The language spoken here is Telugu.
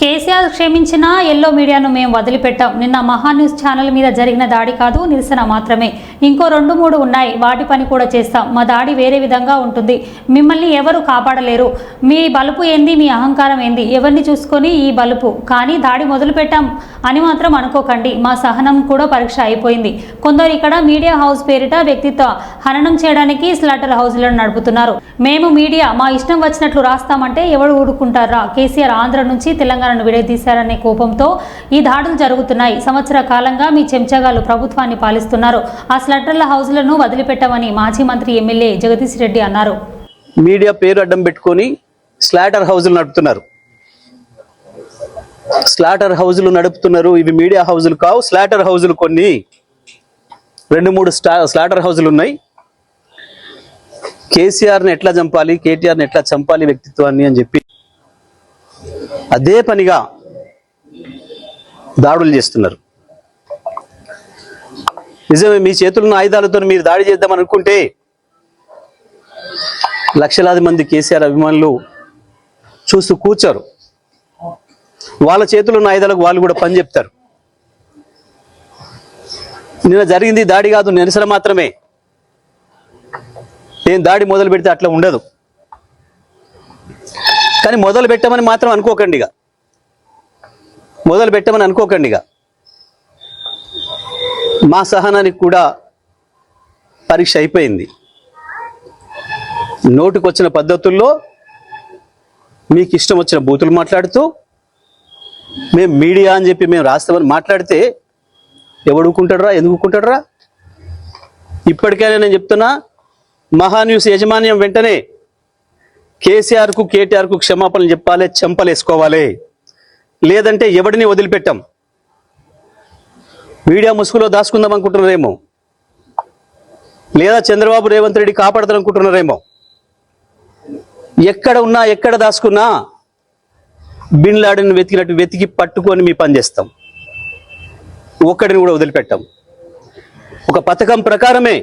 కేసీఆర్ క్షమించిన ఎల్లో మీడియాను మేము వదిలిపెట్టాం. నిన్న మహాన్యూస్ ఛానల్ మీద జరిగిన దాడి కాదు, నిరసన మాత్రమే. ఇంకో 2-3 ఉన్నాయి, వాటి పని కూడా చేస్తాం. మా దాడి వేరే విధంగా ఉంటుంది. మిమ్మల్ని ఎవరు కాపాడలేరు. మీ బలుపు ఏంది, మీ అహంకారం ఏంది, ఎవరిని చూసుకొని ఈ బలుపు. కానీ దాడి మొదలు పెట్టాం అని మాత్రం అనుకోకండి. మా సహనం కూడా పరీక్ష అయిపోయింది. కొందరు ఇక్కడ మీడియా హౌస్ పేరిట వ్యక్తిత్వ హననం చేయడానికి స్లాటర్ హౌస్లను నడుపుతున్నారు. మేము మీడియా మా ఇష్టం వచ్చినట్లు రాస్తామంటే ఎవరు ఊరుకుంటారా? కేసీఆర్ ఆంధ్ర నుంచి తెలంగాణను విడదీశారనే కోపంతో ఈ దాడులు జరుగుతున్నాయి. సంవత్సర కాలంగా మీ చెంచగాలు ప్రభుత్వాన్ని పాలిస్తున్నారు. ఆ స్లటర్ల హౌస్లను వదిలిపెట్టమని మాజీ మంత్రి ఎమ్మెల్యే జగదీష్ రెడ్డి అన్నారు. మీడియా పేరు అడ్డం పెట్టుకొని స్లాటర్ హౌజులు నడుపుతున్నారు. స్లాటర్ హౌజులు నడుపుతున్నారు. ఇవి మీడియా హౌజులు కావు, స్లాటర్ హౌజులు. కొన్ని 2-3 స్లాటర్ హౌజులు ఉన్నాయి. కేసీఆర్ని ఎట్లా చంపాలి, కేటీఆర్ని ఎట్లా చంపాలి వ్యక్తిత్వాన్ని అని చెప్పి అదే పనిగా దాడులు చేస్తున్నారు. నిజమే, మీ చేతుల్లో ఆయుధాలతో మీరు దాడి చేద్దామని అనుకుంటే లక్షలాది మంది కేసీఆర్ అభిమానులు చూస్తూ కూర్చోరు. వాళ్ళ చేతుల్లో ఉన్న ఆయుధాలకు వాళ్ళు కూడా పని చెప్తారు. నిన్న జరిగింది దాడి కాదు, నిరసన మాత్రమే. నేను దాడి మొదలు పెడితే అట్లా ఉండదు. కానీ మొదలు పెట్టమని మాత్రం అనుకోకండిగా, మొదలు పెట్టమని అనుకోకండిగా. మా సహనానికి కూడా పరీక్ష అయిపోయింది. నోటికొచ్చిన పద్ధతుల్లో మీకు ఇష్టం వచ్చిన బూతులు మాట్లాడుతూ మేము మీడియా అని చెప్పి మేము రాస్తామని మాట్లాడితే ఎవడుకుంటాడురా, ఎందుకుంటాడురా? ఇప్పటికైనా నేను చెప్తున్నా, మహాన్యూస్ యాజమాన్యం వెంటనే కేసీఆర్కు కేటీఆర్కు క్షమాపణలు చెప్పాలి, చెంపలేసుకోవాలి. లేదంటే ఎవడిని వదిలిపెట్టాం. మీడియా ముసుగులో దాచుకుందాం అనుకుంటున్నారేమో, లేదా చంద్రబాబు రేవంత్ రెడ్డి కాపాడతారు అనుకుంటున్నారేమో. ఎక్కడ ఉన్నా, ఎక్కడ దాచుకున్నా బిన్ లాడెన్ వెతికినట్టు వెతికి పట్టుకొని మీ పని చేస్తాం. ఒక్కడిని కూడా వదిలిపెట్టాం. ఒక పథకం ప్రకారమే